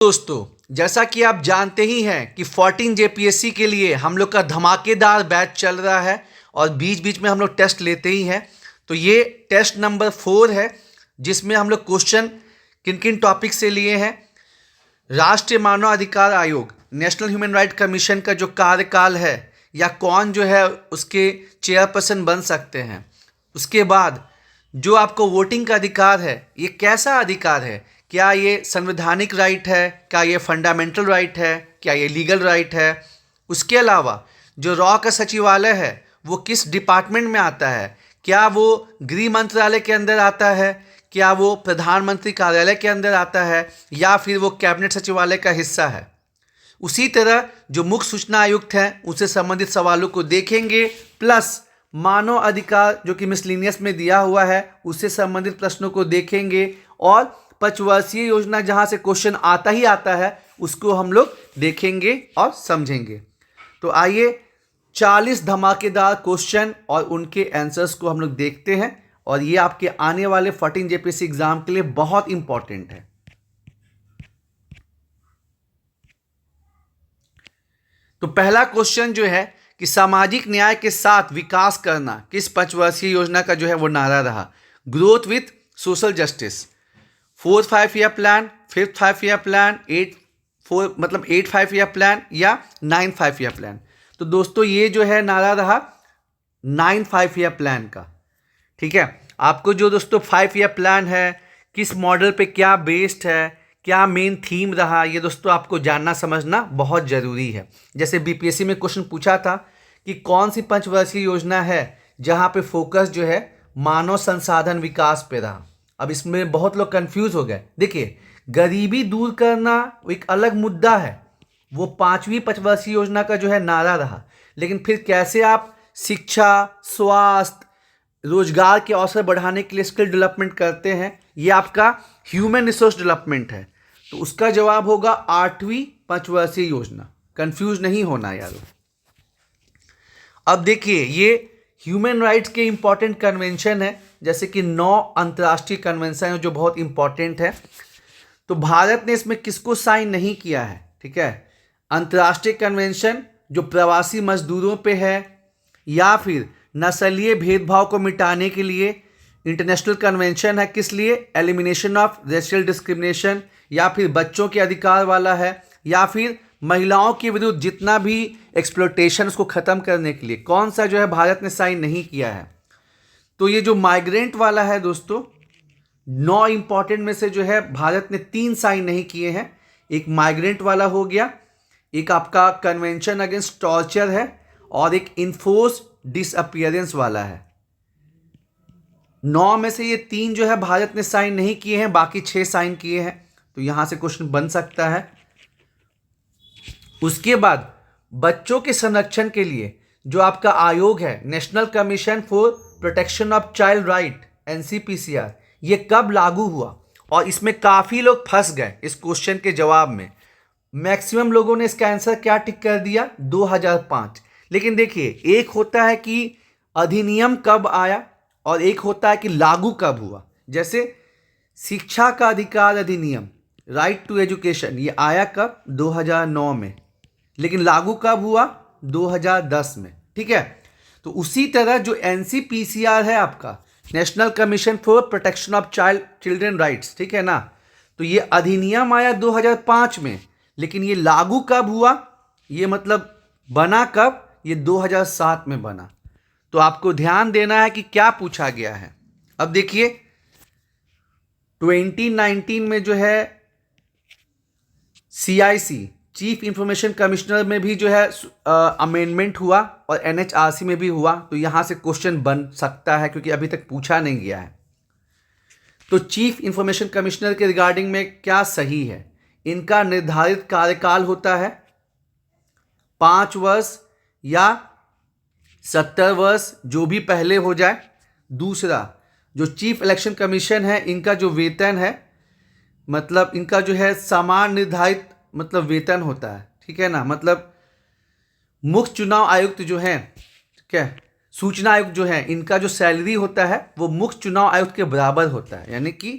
दोस्तों, जैसा कि आप जानते ही हैं कि 14 जेपीएससी के लिए हम लोग का धमाकेदार बैच चल रहा है और बीच बीच में हम लोग टेस्ट लेते ही हैं। तो ये टेस्ट नंबर 4 है जिसमें हम लोग क्वेश्चन किन किन टॉपिक से लिए हैं। राष्ट्रीय मानव अधिकार आयोग, नेशनल ह्यूमन राइट कमीशन का जो कार्यकाल है या कौन जो है उसके चेयरपर्सन बन सकते हैं। उसके बाद जो आपको वोटिंग का अधिकार है, ये कैसा अधिकार है, क्या ये संवैधानिक राइट है, क्या ये फंडामेंटल राइट है, क्या ये लीगल राइट है। उसके अलावा जो रॉ का सचिवालय है वो किस डिपार्टमेंट में आता है, क्या वो गृह मंत्रालय के अंदर आता है, क्या वो प्रधानमंत्री कार्यालय के अंदर आता है या फिर वो कैबिनेट सचिवालय का हिस्सा है। उसी तरह जो मुख्य सूचना आयुक्त हैं उससे संबंधित सवालों को देखेंगे, प्लस मानव अधिकार जो कि मिसलिनियस में दिया हुआ है उससे संबंधित प्रश्नों को देखेंगे और पंचवर्षीय योजना जहां से क्वेश्चन आता ही आता है उसको हम लोग देखेंगे और समझेंगे। तो आइए 40 धमाकेदार क्वेश्चन और उनके आंसर्स को हम लोग देखते हैं और ये आपके आने वाले 14 जेपीएससी एग्जाम के लिए बहुत इंपॉर्टेंट है। तो पहला क्वेश्चन जो है कि सामाजिक न्याय के साथ विकास करना किस पंचवर्षीय योजना का जो है वो नारा रहा। Growth with social justice, 4th 5 year plan, 5th 5 year plan, 8 5 year plan या 9 5 ईयर प्लान। तो दोस्तों ये जो है नारा रहा 9 5 ईयर प्लान का। ठीक है, आपको जो दोस्तों 5 ईयर प्लान है किस मॉडल पे क्या बेस्ड है, क्या मेन थीम रहा, ये दोस्तों आपको जानना समझना बहुत ज़रूरी है। जैसे बीपीएससी में क्वेश्चन पूछा था कि कौन सी पंचवर्षीय योजना है जहाँ पे फोकस जो है मानव संसाधन विकास पे रहा। अब इसमें बहुत लोग कंफ्यूज हो गए। देखिए, गरीबी दूर करना एक अलग मुद्दा है, वो 5वीं पंचवर्षीय योजना का जो है नारा रहा, लेकिन फिर कैसे आप शिक्षा, स्वास्थ्य, रोजगार के अवसर बढ़ाने के लिए स्किल डेवलपमेंट करते हैं, ये आपका ह्यूमन रिसोर्स डेवलपमेंट है। तो उसका जवाब होगा 8वीं पंचवर्षीय योजना। कंफ्यूज नहीं होना यारो। अब देखिए, ये ह्यूमन राइट्स के इंपॉर्टेंट कन्वेंशन है, जैसे कि 9 अंतर्राष्ट्रीय कन्वेंशन है जो बहुत इंपॉर्टेंट है। तो भारत ने इसमें किसको साइन नहीं किया है। ठीक है, अंतर्राष्ट्रीय कन्वेंशन जो प्रवासी मजदूरों पे है या फिर नस्लीय भेदभाव को मिटाने के लिए इंटरनेशनल कन्वेंशन है, किस लिए, एलिमिनेशन ऑफ रेशियल डिस्क्रिमिनेशन, या फिर बच्चों के अधिकार वाला है, या फिर महिलाओं के विरुद्ध जितना भी एक्सप्लॉयटेशन उसको ख़त्म करने के लिए कौन सा जो है भारत ने साइन नहीं किया है। तो ये जो माइग्रेंट वाला है दोस्तों, 9 इंपॉर्टेंट में से जो है भारत ने 3 साइन नहीं किए हैं। एक माइग्रेंट वाला हो गया, एक आपका कन्वेंशन अगेंस्ट टॉर्चर है और एक इन्फोर्स डिसअपियरेंस वाला है। 9 में से ये 3 जो है भारत ने साइन नहीं किए हैं, बाकी 6 साइन किए हैं। तो यहां से क्वेश्चन बन सकता है। उसके बाद बच्चों के संरक्षण के लिए जो आपका आयोग है, national commission for protection of child right, NCPCR, ये कब लागू हुआ। और इसमें काफ़ी लोग फंस गए इस क्वेश्चन के जवाब में। मैक्सिमम लोगों ने इसका आंसर क्या टिक कर दिया, 2005। लेकिन देखिए, एक होता है कि अधिनियम कब आया और एक होता है कि लागू कब हुआ। जैसे शिक्षा का अधिकार अधिनियम, राइट टू एजुकेशन, ये आया कब, 2009 में, लेकिन लागू कब हुआ, 2010 में। ठीक है, तो उसी तरह जो NCPCR है आपका, national commission for protection of children rights, ठीक है ना, तो ये अधिनियम आया 2005 में, लेकिन ये लागू कब हुआ, ये मतलब बना कब, ये 2007 में बना। तो आपको ध्यान देना है कि क्या पूछा गया है। अब देखिए 2019 में जो है CIC, चीफ इंफॉर्मेशन कमिश्नर में भी जो है अमेंडमेंट हुआ और NHRC में भी हुआ। तो यहाँ से क्वेश्चन बन सकता है क्योंकि अभी तक पूछा नहीं गया है। तो चीफ इंफॉर्मेशन कमिश्नर के रिगार्डिंग में क्या सही है, इनका निर्धारित कार्यकाल होता है 5 वर्ष या 70 वर्ष, जो भी पहले हो जाए। दूसरा, जो चीफ इलेक्शन कमीशन है, इनका जो वेतन है, मतलब इनका जो है समान निर्धारित मतलब वेतन होता है। ठीक है ना, मतलब मुख्य चुनाव आयुक्त जो हैं, ठीक है, सूचना आयुक्त जो है, इनका जो सैलरी होता है वो मुख्य चुनाव आयुक्त के बराबर होता है। यानी कि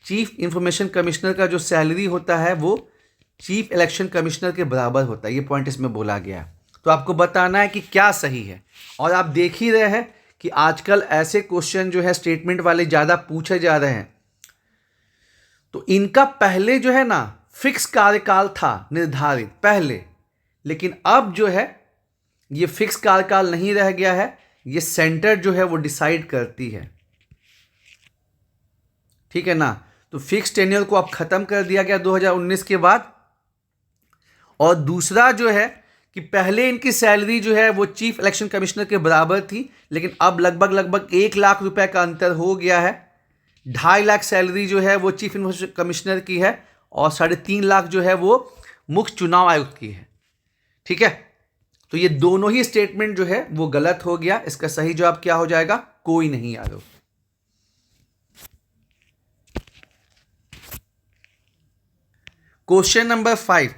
चीफ इंफॉर्मेशन कमिश्नर का जो सैलरी होता है वो चीफ इलेक्शन कमिश्नर के बराबर होता है, ये पॉइंट इसमें बोला गया है। तो आपको बताना है कि क्या सही है। और आप देख ही रहे हैं कि आजकल ऐसे क्वेश्चन जो है स्टेटमेंट वाले ज़्यादा पूछे जा रहे हैं। तो इनका पहले जो है ना फिक्स कार्यकाल था निर्धारित पहले, लेकिन अब जो है ये फिक्स कार्यकाल नहीं रह गया है, ये सेंटर जो है वो डिसाइड करती है, ठीक है ना। तो फिक्स टेन्योर को अब खत्म कर दिया गया 2019 के बाद। और दूसरा जो है कि पहले इनकी सैलरी जो है वो चीफ इलेक्शन कमिश्नर के बराबर थी, लेकिन अब लगभग 1 लाख रुपए का अंतर हो गया है। 2.5 लाख सैलरी जो है वो चीफ इलेक्शन कमिश्नर की है और 3.5 लाख जो है वो मुख्य चुनाव आयुक्त की है, ठीक है। तो ये दोनों ही स्टेटमेंट जो है वो गलत हो गया। इसका सही जवाब क्या हो जाएगा? कोई नहीं यादव। क्वेश्चन नंबर 5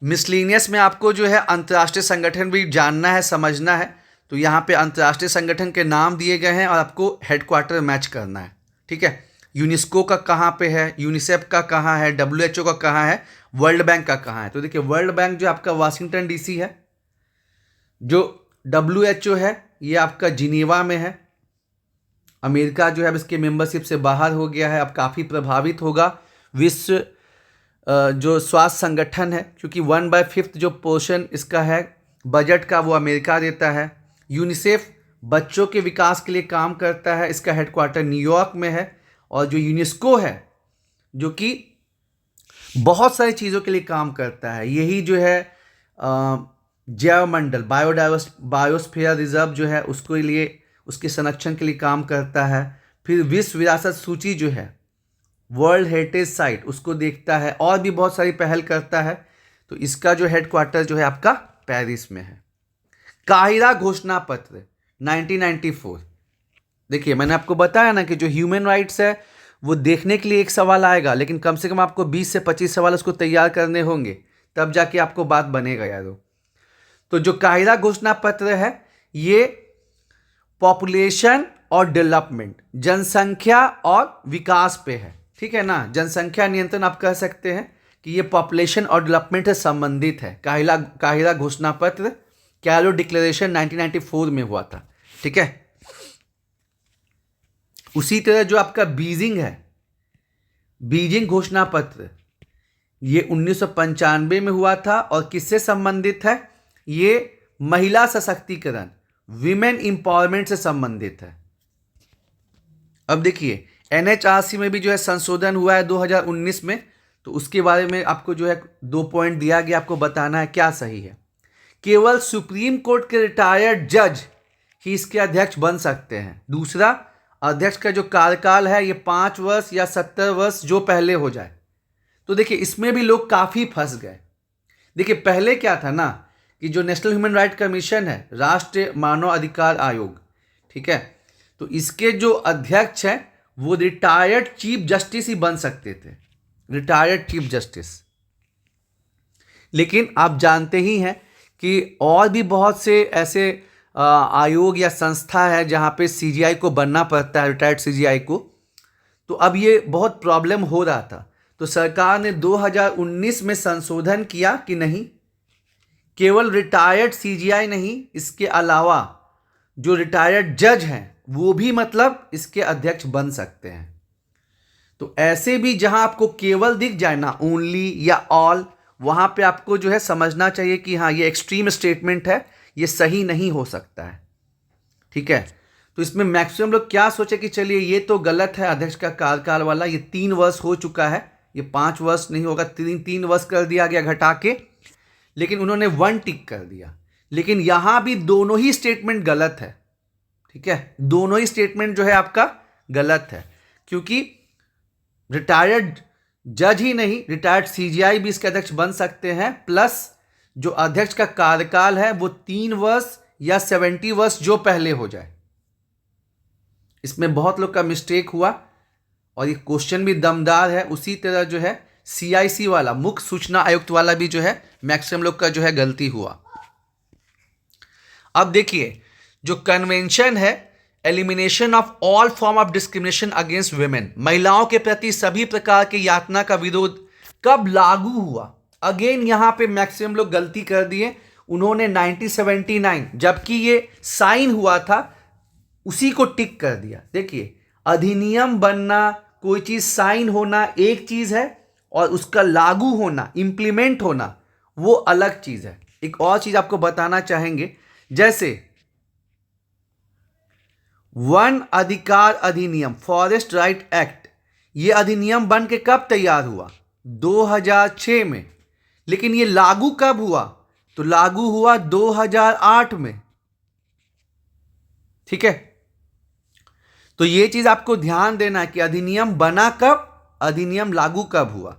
मिसलिनियस में आपको जो है अंतर्राष्ट्रीय संगठन भी जानना है, समझना है। तो यहाँ पे अंतर्राष्ट्रीय संगठन के नाम दिए गए हैं और आपको हेडक्वार्टर मैच करना है, ठीक है। यूनेस्को का कहाँ पे है, यूनिसेफ का कहाँ है, WHO का कहाँ है, वर्ल्ड बैंक का कहाँ है। तो देखिए वर्ल्ड बैंक जो आपका वाशिंगटन DC है, जो WHO है ये आपका जिनेवा में है। अमेरिका जो है अब इसके मेंबरशिप से बाहर हो गया है, अब काफ़ी प्रभावित होगा विश्व जो स्वास्थ्य संगठन है, क्योंकि 1/5 जो पोर्शन इसका है बजट का वो अमेरिका देता है। यूनिसेफ बच्चों के विकास के लिए काम करता है, इसका हेडक्वार्टर न्यूयॉर्क में है। और जो यूनेस्को है जो कि बहुत सारी चीज़ों के लिए काम करता है, यही जो है जैवमंडल बायोस्फीयर रिजर्व जो है उसके लिए, उसके संरक्षण के लिए काम करता है। फिर विश्व विरासत सूची जो है वर्ल्ड हेरिटेज साइट उसको देखता है और भी बहुत सारी पहल करता है। तो इसका जो हेडक्वार्टर जो है आपका पेरिस में है। काहिरा घोषणा पत्र 1994, देखिए मैंने आपको बताया ना कि जो ह्यूमन राइट्स है वो देखने के लिए एक सवाल आएगा, लेकिन कम से कम आपको 20 से 25 सवाल उसको तैयार करने होंगे, तब जाके आपको बात बनेगा यारो। तो जो काहिरा घोषणा पत्र है ये पॉपुलेशन और डेवलपमेंट, जनसंख्या और विकास पे है, ठीक है ना। जनसंख्या नियंत्रण आप कह सकते हैं कि ये पॉपुलेशन और डेवलपमेंट से संबंधित है। काहिरा घोषणा पत्र कैरो डिक्लेरेशन 1994 में हुआ था, ठीक है। उसी तरह जो आपका बीजिंग है, बीजिंग घोषणा पत्र, ये 1995 में हुआ था और किससे संबंधित है? ये महिला सशक्तिकरण, विमेन इंपावरमेंट से संबंधित है। अब देखिए NHRC में भी जो है संशोधन हुआ है 2019 में, तो उसके बारे में आपको जो है 2 पॉइंट दिया गया, आपको बताना है क्या सही है। केवल सुप्रीम कोर्ट के रिटायर्ड जज ही इसके अध्यक्ष बन सकते हैं। दूसरा, अध्यक्ष का जो कार्यकाल है ये 5 वर्ष या 70 वर्ष जो पहले हो जाए। तो देखिए इसमें भी लोग काफ़ी फंस गए। देखिए पहले क्या था ना कि जो नेशनल ह्यूमन राइट कमीशन है, राष्ट्रीय मानव अधिकार आयोग, ठीक है, तो इसके जो अध्यक्ष हैं वो रिटायर्ड चीफ जस्टिस ही बन सकते थे, रिटायर्ड चीफ जस्टिस। लेकिन आप जानते ही हैं कि और भी बहुत से ऐसे आयोग या संस्था है जहाँ पे CGI को बनना पड़ता है, रिटायर्ड CGI को। तो अब ये बहुत प्रॉब्लम हो रहा था, तो सरकार ने 2019 में संशोधन किया कि नहीं, केवल रिटायर्ड CGI नहीं, इसके अलावा जो रिटायर्ड जज हैं वो भी मतलब इसके अध्यक्ष बन सकते हैं। तो ऐसे भी जहां आपको केवल दिख जाए ना, ओनली या ऑल, वहां पे आपको जो है समझना चाहिए कि हाँ ये एक्सट्रीम स्टेटमेंट है, ये सही नहीं हो सकता है, ठीक है। तो इसमें मैक्सिमम लोग क्या सोचे कि चलिए ये तो गलत है, अध्यक्ष का कार्यकाल वाला ये 3 वर्ष हो चुका है, ये 5 वर्ष नहीं होगा, 3 वर्ष कर दिया गया घटा के, लेकिन उन्होंने 1 टिक कर दिया। लेकिन यहां भी दोनों ही स्टेटमेंट गलत है, ठीक है, दोनों ही स्टेटमेंट जो है आपका गलत है, क्योंकि रिटायर्ड जज ही नहीं, रिटायर्ड CGI भी इसके अध्यक्ष बन सकते हैं। प्लस जो अध्यक्ष का कार्यकाल है वो 3 वर्ष या 70 वर्ष जो पहले हो जाए। इसमें बहुत लोग का मिस्टेक हुआ और ये क्वेश्चन भी दमदार है। उसी तरह जो है CIC वाला, मुख्य सूचना आयुक्त वाला भी जो है मैक्सिमम लोग का जो है गलती हुआ। अब देखिए जो कन्वेंशन है elimination of all form of discrimination against women, महिलाओं के प्रति सभी प्रकार की यातना का विरोध, कब लागू हुआ? अगेन यहां पे मैक्सिमम लोग गलती कर दिए, उन्होंने 1979 जबकि ये साइन हुआ था उसी को टिक कर दिया। देखिए, अधिनियम बनना, कोई चीज साइन होना एक चीज है और उसका लागू होना, इंप्लीमेंट होना, वो अलग चीज है। एक और चीज आपको बताना चाहेंगे, जैसे वन अधिकार अधिनियम, फॉरेस्ट राइट एक्ट, ये अधिनियम बन के कब तैयार हुआ? 2006 में। लेकिन ये लागू कब हुआ? तो लागू हुआ 2008 में। ठीक है, तो ये चीज आपको ध्यान देना है कि अधिनियम बना कब, अधिनियम लागू कब हुआ।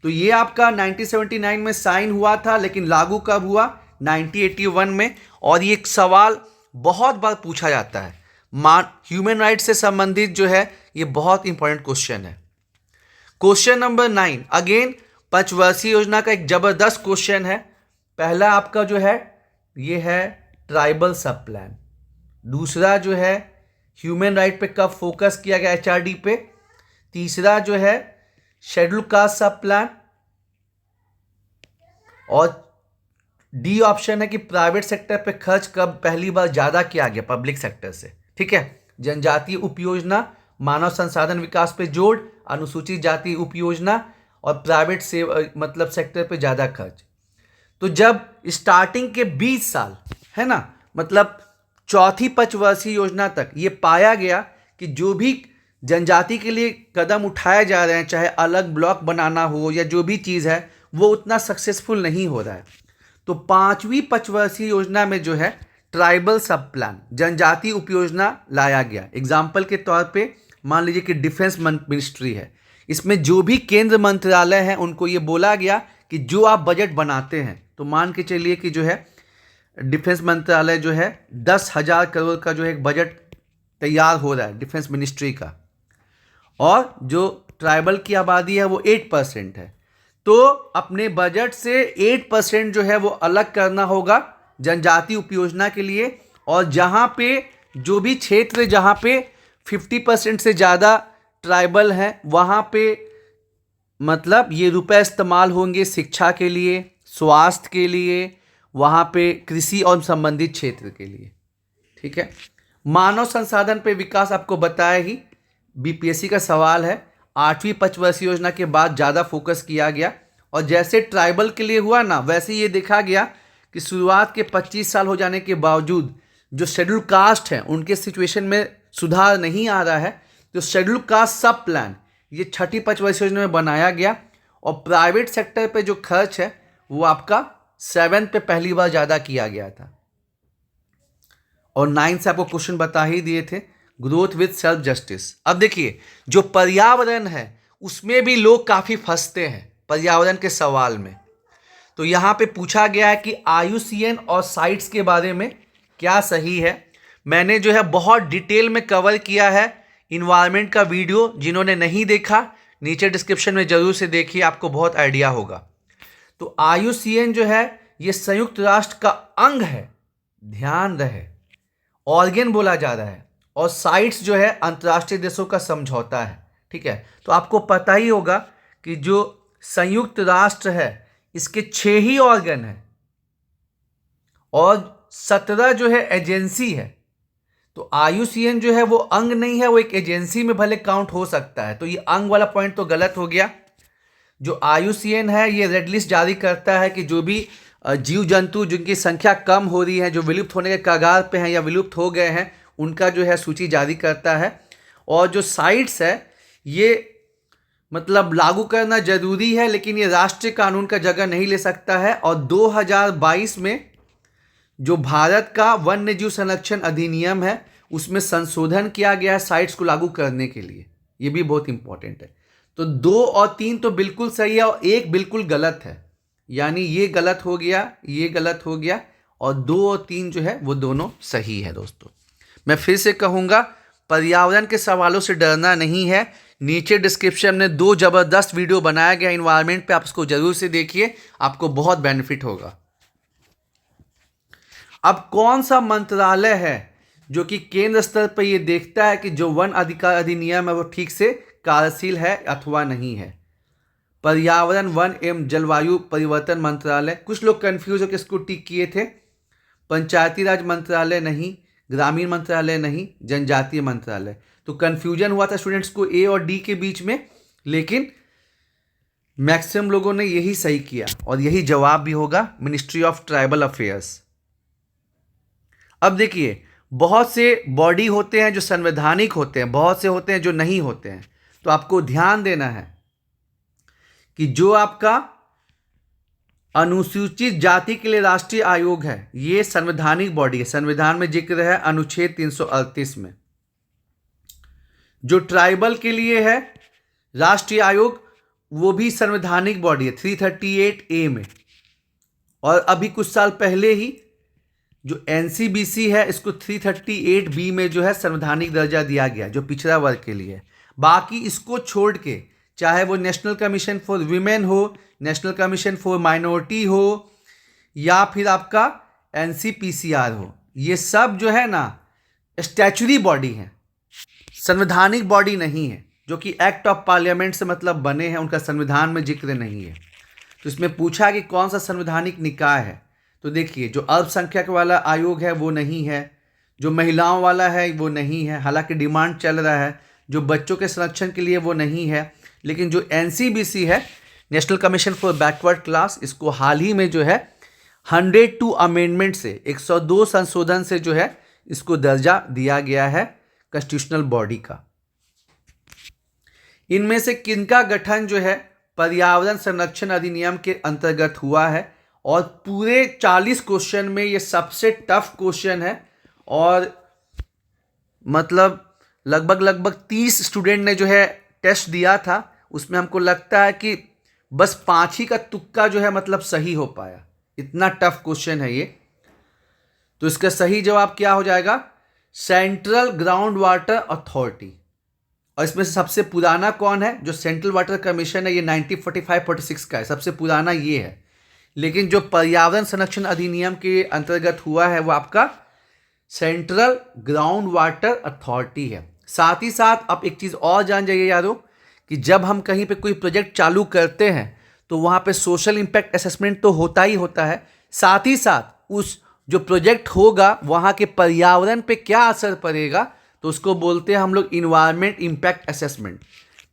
तो ये आपका 1979 में साइन हुआ था, लेकिन लागू कब हुआ? 1981 में। और ये एक सवाल बहुत बार पूछा जाता है, ह्यूमन राइट से संबंधित जो है, ये बहुत इंपॉर्टेंट क्वेश्चन है। क्वेश्चन नंबर 9, अगेन पंचवर्षीय योजना का एक जबरदस्त क्वेश्चन है। पहला आपका जो है ये है ट्राइबल सब प्लान, दूसरा जो है ह्यूमन राइट पे कब फोकस किया गया, HRD पे, तीसरा जो है शेड्यूल कास्ट सब प्लान, और डी ऑप्शन है कि प्राइवेट सेक्टर पे खर्च कब पहली बार ज्यादा किया गया पब्लिक सेक्टर से। ठीक है, जनजातीय उपयोजना, मानव संसाधन विकास पे जोड़, अनुसूचित जाति उपयोजना और प्राइवेट से मतलब सेक्टर पे ज्यादा खर्च। तो जब स्टार्टिंग के 20 साल है ना, मतलब चौथी पंचवर्षीय योजना तक ये पाया गया कि जो भी जनजाति के लिए कदम उठाए जा रहे हैं, चाहे अलग ब्लॉक बनाना हो या जो भी चीज़ है, वो उतना सक्सेसफुल नहीं हो रहा है। तो पांचवी पंचवर्षीय योजना में जो है ट्राइबल सब प्लान, जनजाति उपयोजना लाया गया। एग्जाम्पल के तौर पे मान लीजिए कि डिफेंस मिनिस्ट्री है, इसमें जो भी केंद्र मंत्रालय हैं उनको ये बोला गया कि जो आप बजट बनाते हैं, तो मान के चलिए कि जो है डिफेंस मंत्रालय जो है 10,000 करोड़ का जो है एक बजट तैयार हो रहा है डिफेंस मिनिस्ट्री का, और जो ट्राइबल की आबादी है वो 8% है, तो अपने बजट से 8% जो है वो अलग करना होगा जनजाति उपयोजना के लिए। और जहाँ पे जो भी क्षेत्र जहाँ पे 50% से ज़्यादा ट्राइबल हैं, वहाँ पे मतलब ये रुपए इस्तेमाल होंगे शिक्षा के लिए, स्वास्थ्य के लिए, वहाँ पे कृषि और संबंधित क्षेत्र के लिए। ठीक है, मानव संसाधन पे विकास आपको बताया ही, BPSC का सवाल है। आठवीं पंचवर्षीय योजना के बाद ज़्यादा फोकस किया गया, और जैसे ट्राइबल के लिए हुआ ना, वैसे ये देखा गया कि शुरुआत के 25 साल हो जाने के बावजूद जो शेड्यूल कास्ट हैं उनके सिचुएशन में सुधार नहीं आ रहा है। तो शेड्यूल कास्ट सब प्लान ये छठी पंचवर्षीय योजना में बनाया गया, और प्राइवेट सेक्टर पे जो खर्च है वो आपका 7 पे पहली बार ज़्यादा किया गया था। और 9 से आपको क्वेश्चन बता ही दिए थे, ग्रोथ विद सेल्फ जस्टिस। अब देखिए, जो पर्यावरण है उसमें भी लोग काफ़ी फंसते हैं पर्यावरण के सवाल में। तो यहाँ पे पूछा गया है कि IUCN और साइट्स के बारे में क्या सही है। मैंने जो है बहुत डिटेल में कवर किया है इन्वायरमेंट का वीडियो, जिन्होंने नहीं देखा नीचे डिस्क्रिप्शन में जरूर से देखिए, आपको बहुत आइडिया होगा। तो IUCN जो है ये संयुक्त राष्ट्र का अंग है, ध्यान रहे, ऑर्गेन बोला जा रहा है, और साइट्स जो है अंतर्राष्ट्रीय देशों का समझौता है। ठीक है, तो आपको पता ही होगा कि जो संयुक्त राष्ट्र है इसके 6 ही ऑर्गन है और 17 जो है एजेंसी है। तो IUCN जो है वो अंग नहीं है, वो एक एजेंसी में भले काउंट हो सकता है। तो ये अंग वाला पॉइंट तो गलत हो गया। जो IUCN है ये रेड लिस्ट जारी करता है कि जो भी जीव जंतु जिनकी संख्या कम हो रही है, जो विलुप्त होने के कगार पे हैं या विलुप्त हो गए हैं, उनका जो है सूची जारी करता है। और जो साइट्स है ये मतलब लागू करना जरूरी है, लेकिन ये राष्ट्रीय कानून का जगह नहीं ले सकता है। और 2022 में जो भारत का वन्य जीव संरक्षण अधिनियम है उसमें संशोधन किया गया है साइट्स को लागू करने के लिए, ये भी बहुत इंपॉर्टेंट है। तो 2 और 3 तो बिल्कुल सही है और 1 बिल्कुल गलत है, यानी ये गलत हो गया, ये गलत हो गया, और 2 और 3 जो है वो दोनों सही है। दोस्तों मैं फिर से कहूँगा, पर्यावरण के सवालों से डरना नहीं है। नीचे डिस्क्रिप्शन में 2 जबरदस्त वीडियो बनाया गया इन्वायरमेंट पे, आप उसको जरूर से देखिए, आपको बहुत बेनिफिट होगा। अब कौन सा मंत्रालय है जो कि केंद्र स्तर पर यह देखता है कि जो वन अधिकार अधिनियम है वो ठीक से कार्यशील है अथवा नहीं है? पर्यावरण वन एवं जलवायु परिवर्तन मंत्रालय। कुछ लोग कंफ्यूज होकर इसको टिक किए थे। पंचायती राज मंत्रालय नहीं, ग्रामीण मंत्रालय नहीं, जनजातीय मंत्रालय। तो कंफ्यूजन हुआ था स्टूडेंट्स को ए और डी के बीच में, लेकिन मैक्सिमम लोगों ने यही सही किया और यही जवाब भी होगा, मिनिस्ट्री ऑफ ट्राइबल अफेयर्स। अब देखिए, बहुत से बॉडी होते हैं जो संवैधानिक होते हैं, बहुत से होते हैं जो नहीं होते हैं। तो आपको ध्यान देना है कि जो आपका अनुसूचित जाति के लिए राष्ट्रीय आयोग है, ये संवैधानिक बॉडी है, संविधान में जिक्र है अनुच्छेद 338 में। जो ट्राइबल के लिए है राष्ट्रीय आयोग, वो भी संवैधानिक बॉडी है 338A में। और अभी कुछ साल पहले ही जो NCBC है, इसको 338B में जो है संवैधानिक दर्जा दिया गया, जो पिछड़ा वर्ग के लिए। बाकी इसको छोड़ के, चाहे वो नेशनल कमीशन फॉर वीमेन हो, नेशनल कमीशन फॉर माइनॉरिटी हो, या फिर आपका NCPCR हो, ये सब जो है ना स्टैचुरी बॉडी है, संवैधानिक बॉडी नहीं है, जो कि एक्ट ऑफ पार्लियामेंट से मतलब बने हैं, उनका संविधान में जिक्र नहीं है। तो इसमें पूछा कि कौन सा संवैधानिक निकाय है, तो देखिए जो अल्पसंख्यक वाला आयोग है वो नहीं है, जो महिलाओं वाला है वो नहीं है, हालांकि डिमांड चल रहा है, जो बच्चों के संरक्षण के लिए वो नहीं है, लेकिन जो NCBC है, national commission for backward class, इसको हाल ही में जो है 102 अमेंडमेंट से, 102 संशोधन से जो है इसको दर्जा दिया गया है कॉन्स्टिट्यूशनल बॉडी का। इनमें से किनका गठन जो है पर्यावरण संरक्षण अधिनियम के अंतर्गत हुआ है, और पूरे 40 क्वेश्चन में ये सबसे टफ क्वेश्चन है, और मतलब लगभग 30 स्टूडेंट ने जो है टेस्ट दिया था, उसमें हमको लगता है कि बस 5 ही का तुक्का जो है मतलब सही हो पाया, इतना टफ क्वेश्चन है ये। तो इसका सही जवाब क्या हो जाएगा? Central ground water authority. और इसमें से सबसे पुराना कौन है? जो सेंट्रल वाटर कमीशन है, ये 1945-46 का है, सबसे पुराना ये है। लेकिन जो पर्यावरण संरक्षण अधिनियम के अंतर्गत हुआ है वो आपका सेंट्रल ग्राउंड वाटर अथॉरिटी है। साथ ही साथ आप एक चीज़ और जान जाइए यारों, कि जब हम कहीं पे कोई प्रोजेक्ट चालू करते हैं तो वहाँ पे सोशल इम्पैक्ट असेसमेंट तो होता ही होता है, साथ ही साथ उस जो प्रोजेक्ट होगा वहाँ के पर्यावरण पे क्या असर पड़ेगा, तो उसको बोलते हैं हम लोग इन्वायरमेंट इम्पैक्ट असेसमेंट।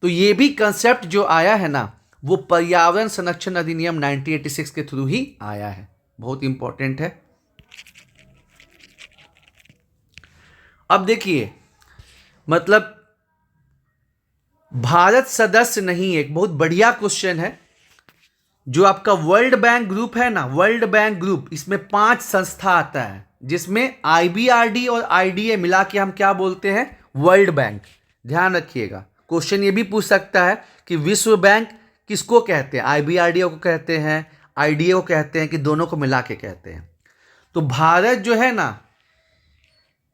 तो ये भी कंसेप्ट जो आया है ना, वो पर्यावरण संरक्षण अधिनियम 1986 के थ्रू ही आया है, बहुत इंपॉर्टेंट है। अब देखिए, मतलब भारत सदस्य नहीं है, एक बहुत बढ़िया क्वेश्चन है। जो आपका वर्ल्ड बैंक ग्रुप है ना, वर्ल्ड बैंक ग्रुप, इसमें 5 संस्था आता है, जिसमें IBRD और IDA मिला के हम क्या बोलते हैं? World bank. ध्यान रखिएगा, क्वेश्चन ये भी पूछ सकता है कि विश्व बैंक किसको कहते हैं? IBRD को कहते हैं, IDA को कहते हैं, कि दोनों को मिला के कहते हैं? तो भारत जो है ना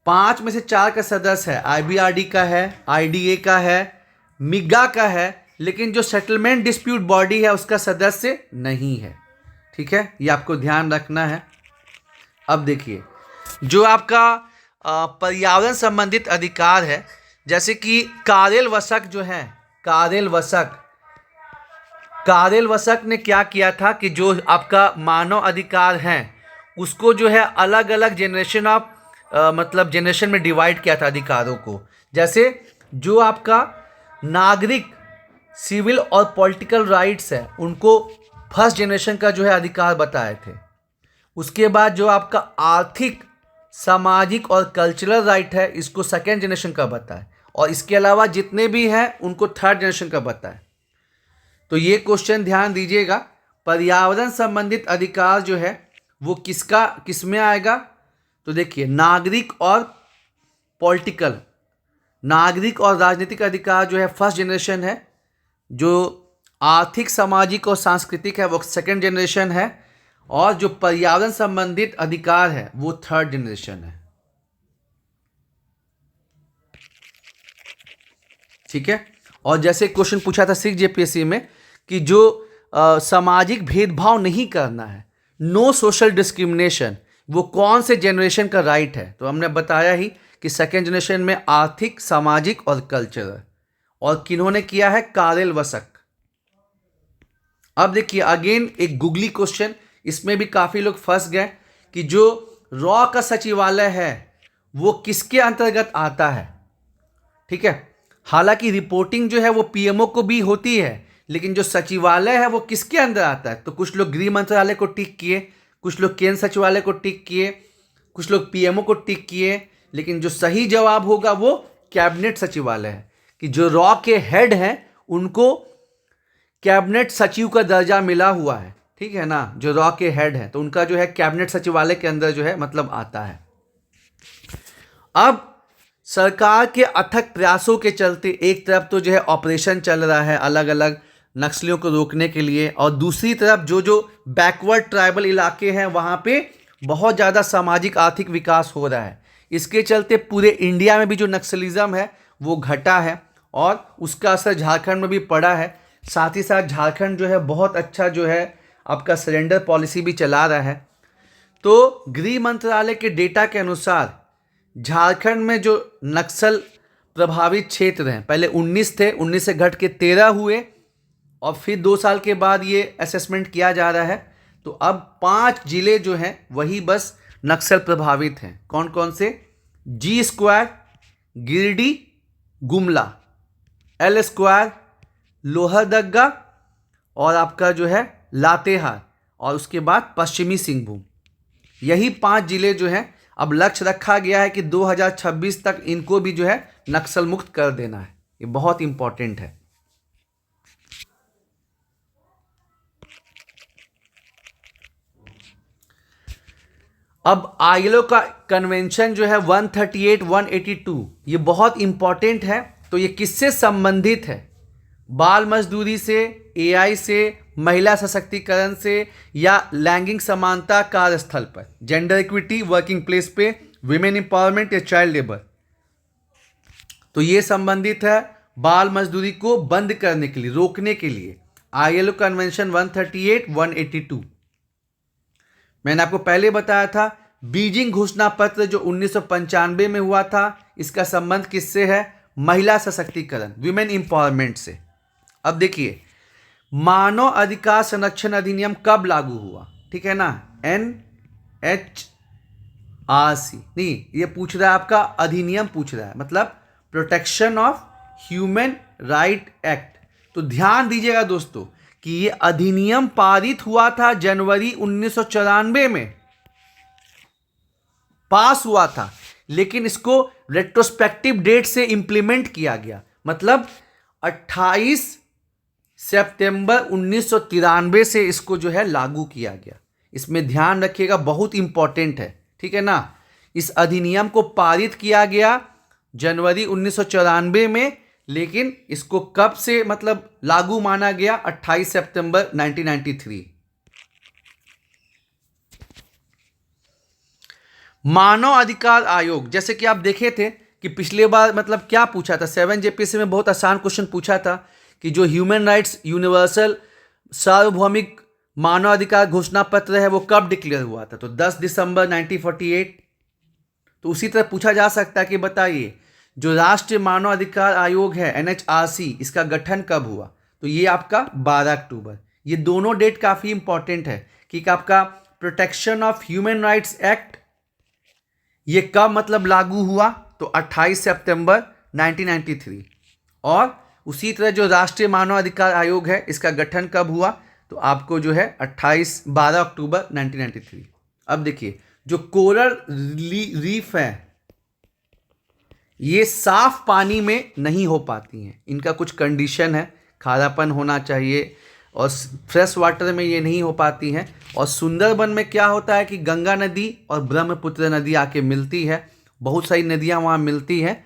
5 में से 4 का सदस्य है, IBRD का है, IDA का है, मिगा का है, लेकिन जो सेटलमेंट डिस्प्यूट बॉडी है उसका सदस्य नहीं है। ठीक है, ये आपको ध्यान रखना है। अब देखिए, जो आपका पर्यावरण संबंधित अधिकार है, जैसे कि कारेल वसक जो है, कारेल वसक ने क्या किया था कि जो आपका मानव अधिकार हैं उसको जो है अलग अलग जनरेशन ऑफ मतलब जनरेशन में डिवाइड किया था अधिकारों को। जैसे जो आपका नागरिक सिविल और पॉलिटिकल राइट्स है उनको फर्स्ट जनरेशन का जो है अधिकार बताए थे। उसके बाद जो आपका आर्थिक, सामाजिक और कल्चरल राइट है इसको सेकेंड जनरेशन का बताए, और इसके अलावा जितने भी हैं उनको थर्ड जनरेशन का बताए। तो ये क्वेश्चन ध्यान दीजिएगा, पर्यावरण संबंधित अधिकार जो है वो किस में आएगा? तो देखिए, नागरिक और पॉलिटिकल, नागरिक और राजनीतिक अधिकार जो है फर्स्ट जनरेशन है, जो आर्थिक, सामाजिक और सांस्कृतिक है वो सेकंड जनरेशन है, और जो पर्यावरण संबंधित अधिकार है वो थर्ड जनरेशन है। ठीक है, और जैसे क्वेश्चन पूछा था 6 JPSC में कि जो सामाजिक भेदभाव नहीं करना है, नो सोशल डिस्क्रिमिनेशन, वो कौन से जनरेशन का राइट है? तो हमने बताया ही कि सेकेंड जनरेशन में आर्थिक, सामाजिक और कल्चरल। और किन्होंने किया है? कारेल वसक। अब देखिए अगेन एक गूगली क्वेश्चन, इसमें भी काफ़ी लोग फंस गए कि जो रॉ का सचिवालय है वो किसके अंतर्गत आता है। ठीक है, हालांकि रिपोर्टिंग जो है वो पीएमओ को भी होती है, लेकिन जो सचिवालय है वो किसके अंदर आता है। तो कुछ लोग गृह मंत्रालय को टिक किए, कुछ लोग केंद्र सचिवालय को टिक किए, कुछ लोग पीएमओ को टिक किए, लेकिन जो सही जवाब होगा वो कैबिनेट सचिवालय है, कि जो रॉ के हेड हैं उनको कैबिनेट सचिव का दर्जा मिला हुआ है। ठीक है ना, जो रॉ के हेड है तो उनका जो है कैबिनेट सचिवालय के अंदर जो है मतलब आता है। अब सरकार के अथक प्रयासों के चलते एक तरफ तो जो है ऑपरेशन चल रहा है अलग अलग नक्सलियों को रोकने के लिए, और दूसरी तरफ जो जो बैकवर्ड ट्राइबल इलाके हैं वहाँ पे बहुत ज़्यादा सामाजिक आर्थिक विकास हो रहा है। इसके चलते पूरे इंडिया में भी जो नक्सलिज्म है वो घटा है और उसका असर झारखंड में भी पड़ा है। साथ ही साथ झारखंड जो है बहुत अच्छा जो है आपका सरेंडर पॉलिसी भी चला रहा है। तो गृह मंत्रालय के डेटा के अनुसार झारखंड में जो नक्सल प्रभावित क्षेत्र हैं, पहले 19 थे, 19 से घट के 13 हुए और फिर 2 साल के बाद ये असेसमेंट किया जा रहा है। तो अब 5 जिले जो हैं वही बस नक्सल प्रभावित हैं। कौन कौन से? G square, Giridih, Gumla, L square, Lohardaga और आपका जो है लातेहार, और उसके बाद पश्चिमी सिंहभूम। यही 5 जिले जो हैं अब लक्ष्य रखा गया है कि 2026 तक इनको भी जो है नक्सल मुक्त कर देना है। ये बहुत इंपॉर्टेंट है। अब आईएलओ का कन्वेंशन जो है 138, 182 ये बहुत इंपॉर्टेंट है। तो ये किससे संबंधित है? बाल मजदूरी से, एआई से, महिला सशक्तिकरण से, या लैंगिक समानता कार्यस्थल पर, जेंडर इक्विटी वर्किंग प्लेस पे, विमेन एम्पावरमेंट या चाइल्ड लेबर। तो ये संबंधित है बाल मजदूरी को बंद करने के लिए, रोकने के लिए। आईएलओ कन्वेंशन 138, 182 मैंने आपको पहले बताया था। बीजिंग घोषणा पत्र जो 1995 में हुआ था, इसका संबंध किससे है? महिला सशक्तिकरण, विमेन एम्पावरमेंट से। अब देखिए मानव अधिकार संरक्षण अधिनियम कब लागू हुआ? ठीक है ना, NHRC नहीं, ये पूछ रहा है आपका अधिनियम पूछ रहा है, मतलब protection of human right act. तो ध्यान दीजिएगा दोस्तों कि ये अधिनियम पारित हुआ था जनवरी 1994 में, पास हुआ था, लेकिन इसको रेट्रोस्पेक्टिव डेट से इंप्लीमेंट किया गया, मतलब 28 सितंबर 1993 से इसको जो है लागू किया गया। इसमें ध्यान रखिएगा, बहुत इंपॉर्टेंट है। ठीक है ना, इस अधिनियम को पारित किया गया जनवरी 1994 में, लेकिन इसको कब से मतलब लागू माना गया? 28 सितंबर 1993। मानव अधिकार आयोग, जैसे कि आप देखे थे कि पिछले बार मतलब क्या पूछा था, 7 जेपीएससी में बहुत आसान क्वेश्चन पूछा था कि जो ह्यूमन राइट्स यूनिवर्सल सार्वभौमिक मानवाधिकार घोषणा पत्र है वो कब डिक्लेयर हुआ था? तो 10 दिसंबर 1948। तो उसी तरह पूछा जा सकता है कि बताइए जो राष्ट्रीय मानवाधिकार आयोग है NHRC, इसका गठन कब हुआ? तो ये आपका 12 अक्टूबर। ये दोनों डेट काफ़ी इंपॉर्टेंट है कि आपका protection of human rights act ये कब मतलब लागू हुआ? तो 28 सितंबर 1993। और उसी तरह जो राष्ट्रीय मानवाधिकार आयोग है इसका गठन कब हुआ? तो आपको जो है 12 अक्टूबर 1993। अब देखिए जो कोरल रीफ है ये साफ पानी में नहीं हो पाती हैं, इनका कुछ कंडीशन है, खारापन होना चाहिए और फ्रेश वाटर में ये नहीं हो पाती हैं। और सुंदरबन में क्या होता है कि गंगा नदी और ब्रह्मपुत्र नदी आके मिलती है, बहुत सारी नदियाँ वहाँ मिलती हैं,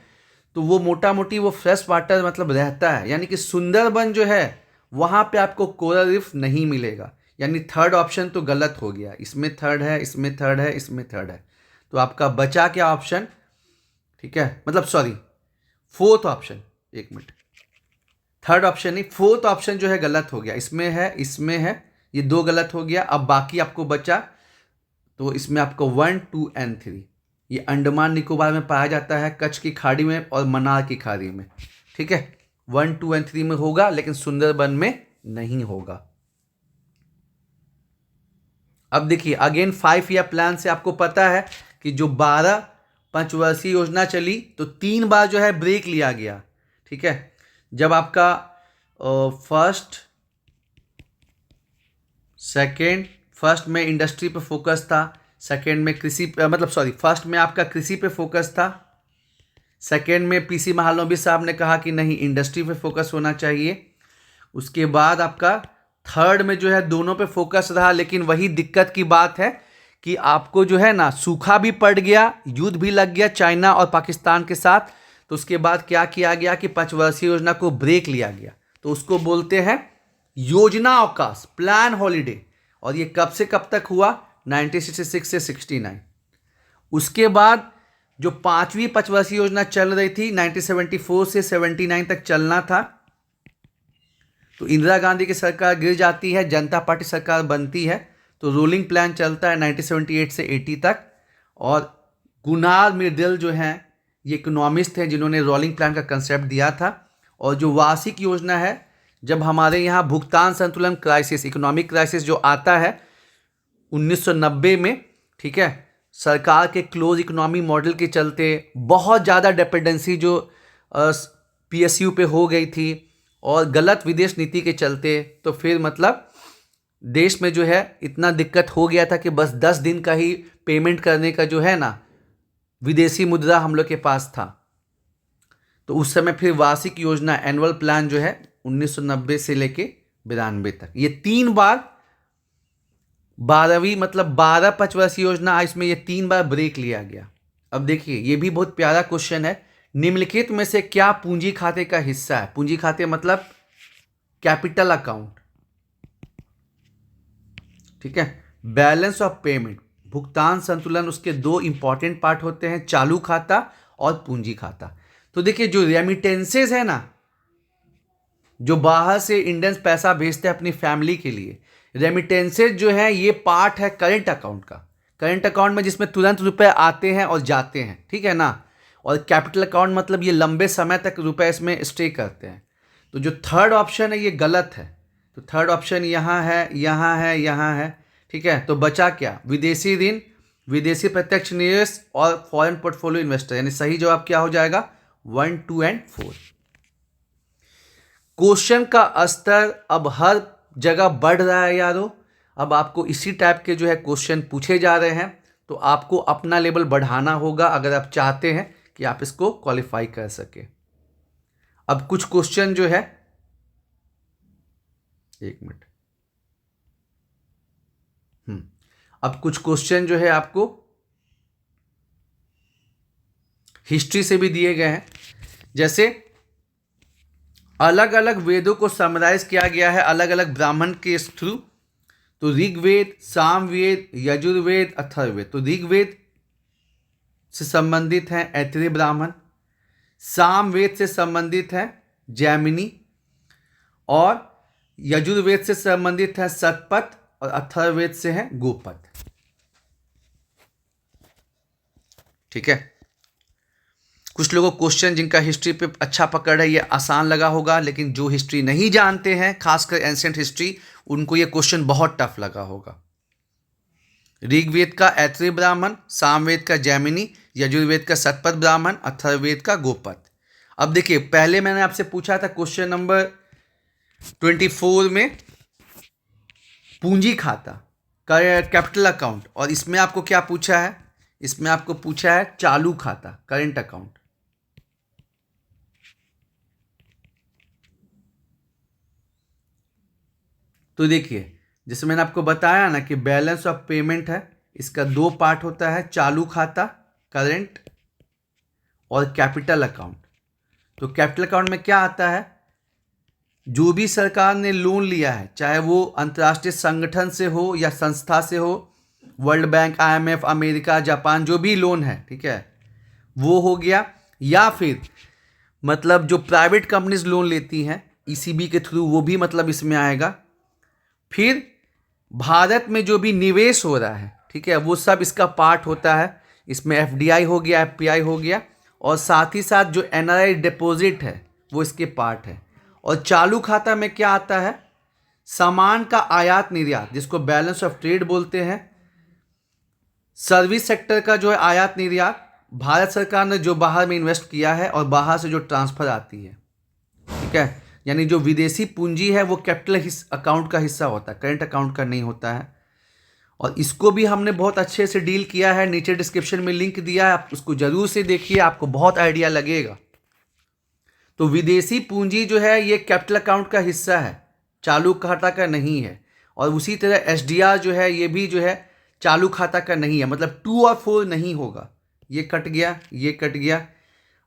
तो वो मोटा मोटी वो फ्रेश वाटर मतलब रहता है। यानी कि सुंदरबन जो है वहाँ पे आपको कोरल रीफ नहीं मिलेगा। यानी थर्ड ऑप्शन तो गलत हो गया, इसमें थर्ड है, इसमें थर्ड है, इसमें थर्ड है। तो आपका बचा क्या ऑप्शन? ठीक है, मतलब सॉरी फोर्थ ऑप्शन, एक मिनट, थर्ड ऑप्शन नहीं, फोर्थ ऑप्शन जो है गलत हो गया। इसमें है, इसमें है, ये 2 गलत हो गया। अब बाकी आपको बचा, तो इसमें आपको 1, 2 एंड 3 ये अंडमान निकोबार में पाया जाता है, कच्छ की खाड़ी में और मन्नार की खाड़ी में। ठीक है, 1, 2 एंड 3 में होगा, लेकिन सुंदरबन में नहीं होगा। अब देखिए अगेन 5 ईयर प्लान से आपको पता है कि जो 12 पंचवर्षीय योजना चली तो 3 बार जो है ब्रेक लिया गया। ठीक है, जब आपका फर्स्ट सेकेंड, फर्स्ट में इंडस्ट्री पे फोकस था, सेकेंड में कृषि फर्स्ट में आपका कृषि पे फोकस था, सेकेंड में पीसी महालनोबिस साहब ने कहा कि नहीं इंडस्ट्री पे फोकस होना चाहिए। उसके बाद आपका थर्ड में जो है दोनों पे फोकस रहा, लेकिन वही दिक्कत की बात है कि आपको जो है ना सूखा भी पड़ गया, युद्ध भी लग गया चाइना और पाकिस्तान के साथ। तो उसके बाद क्या किया गया कि पंचवर्षीय योजना को ब्रेक लिया गया। तो उसको बोलते हैं योजना अवकाश, प्लान हॉलीडे। और ये कब से कब तक हुआ? 1966 से 69। उसके बाद जो 5वीं पंचवर्षीय योजना चल रही थी 1974 से 79 तक चलना था। तो इंदिरा गांधी की सरकार गिर जाती है, जनता पार्टी सरकार बनती है, तो रोलिंग प्लान चलता है 1978 से 80 तक। और गुनार मिर्डिल जो हैं ये इकोनॉमिस्ट हैं जिन्होंने रोलिंग प्लान का कंसेप्ट दिया था। और जो वार्षिक योजना है, जब हमारे यहाँ भुगतान संतुलन क्राइसिस, इकोनॉमिक क्राइसिस जो आता है 1990 में, ठीक है, सरकार के क्लोज इकोनॉमी मॉडल के चलते बहुत ज़्यादा डिपेंडेंसी जो पीएसयू पे हो गई थी और गलत विदेश नीति के चलते, तो फिर मतलब देश में जो है इतना दिक्कत हो गया था कि बस 10 दिन का ही पेमेंट करने का जो है ना विदेशी मुद्रा हम लोग के पास था। तो उस समय फिर वार्षिक योजना एनुअल प्लान जो है 1990 से लेके 92 तक, ये 3 बार 12 पंचवर्षीय योजना, इसमें ये 3 बार ब्रेक लिया गया। अब देखिए ये भी बहुत प्यारा क्वेश्चन है, निम्नलिखित में से क्या पूंजी खाते का हिस्सा है? पूंजी खाते मतलब कैपिटल अकाउंट, ठीक है। बैलेंस ऑफ पेमेंट, भुगतान संतुलन, उसके 2 इंपॉर्टेंट पार्ट होते हैं, चालू खाता और पूंजी खाता। तो देखिए जो रेमिटेंसेज है ना, जो बाहर से इंडियंस पैसा भेजते हैं अपनी फैमिली के लिए, रेमिटेंसेज जो है ये पार्ट है करेंट अकाउंट का। करेंट अकाउंट में जिसमें तुरंत रुपए आते हैं और जाते हैं, ठीक है ना। और कैपिटल अकाउंट मतलब ये लंबे समय तक रुपए इसमें स्टे करते हैं। तो जो थर्ड ऑप्शन है ये गलत है। तो थर्ड ऑप्शन यहाँ है, यहाँ है, यहाँ है, ठीक है। तो बचा क्या? विदेशी ऋण, विदेशी प्रत्यक्ष निवेश और फॉरेन पोर्टफोलियो इन्वेस्टर, यानी सही जवाब क्या हो जाएगा? 1, 2 एंड 4। क्वेश्चन का स्तर अब हर जगह बढ़ रहा है यारों। अब आपको इसी टाइप के जो है क्वेश्चन पूछे जा रहे हैं, तो आपको अपना लेवल बढ़ाना होगा अगर आप चाहते हैं कि आप इसको क्वालिफाई कर सके। अब कुछ क्वेश्चन जो है, एक मिनट, अब कुछ क्वेश्चन जो है आपको हिस्ट्री से भी दिए गए हैं। जैसे अलग अलग वेदों को समराइज किया गया है अलग अलग ब्राह्मण के थ्रू। तो ऋग्वेद, सामवेद, यजुर्वेद, अथर्ववेद। तो ऋग्वेद से संबंधित है ऐतरेय ब्राह्मण, सामवेद से संबंधित है जैमिनी, और यजुर्वेद से संबंधित है सतपथ, और अथर्ववेद से है गोपथ, ठीक है। कुछ लोगों को क्वेश्चन जिनका हिस्ट्री पे अच्छा पकड़ है ये आसान लगा होगा, लेकिन जो हिस्ट्री नहीं जानते हैं, खासकर एंशिएंट हिस्ट्री, उनको ये क्वेश्चन बहुत टफ लगा होगा। ऋग्वेद का ऐतरेय ब्राह्मण, सामवेद का जैमिनी, यजुर्वेद का सतपथ ब्राह्मण, अथर्ववेद का गोपथ। अब देखिए पहले मैंने आपसे पूछा था क्वेश्चन नंबर 24 में पूंजी खाता, कैपिटल अकाउंट, और इसमें आपको क्या पूछा है? इसमें आपको पूछा है चालू खाता, करेंट अकाउंट। तो देखिए जैसे मैंने आपको बताया ना कि बैलेंस ऑफ पेमेंट है, इसका 2 पार्ट होता है, चालू खाता करेंट और कैपिटल अकाउंट। तो कैपिटल अकाउंट में क्या आता है? जो भी सरकार ने लोन लिया है, चाहे वो अंतर्राष्ट्रीय संगठन से हो या संस्था से हो, world bank, IMF, America, Japan, जो भी लोन है, ठीक है, वो हो गया। या फिर मतलब जो प्राइवेट कंपनीज लोन लेती हैं ECB के थ्रू, वो भी मतलब इसमें आएगा। फिर भारत में जो भी निवेश हो रहा है, ठीक है, वो सब इसका पार्ट होता है। इसमें FDI हो गया, FPI हो गया, और साथ ही साथ जो NRI डिपॉजिट है वो इसके पार्ट है। और चालू खाता में क्या आता है? सामान का आयात निर्यात जिसको बैलेंस ऑफ ट्रेड बोलते हैं, सर्विस सेक्टर का जो है आयात निर्यात, भारत सरकार ने जो बाहर में इन्वेस्ट किया है और बाहर से जो ट्रांसफर आती है, ठीक है, यानी जो विदेशी पूंजी है वो कैपिटल अकाउंट का हिस्सा होता है, करेंट अकाउंट का नहीं होता है। और इसको भी हमने बहुत अच्छे से डील किया है, नीचे डिस्क्रिप्शन में लिंक दिया है, आप उसको जरूर से देखिए, आपको बहुत आइडिया लगेगा। तो विदेशी पूंजी जो है ये कैपिटल अकाउंट का हिस्सा है, चालू खाता का नहीं है। और उसी तरह एसडीआर जो है ये भी जो है चालू खाता का नहीं है, मतलब 2 और 4 नहीं होगा, ये कट गया, ये कट गया।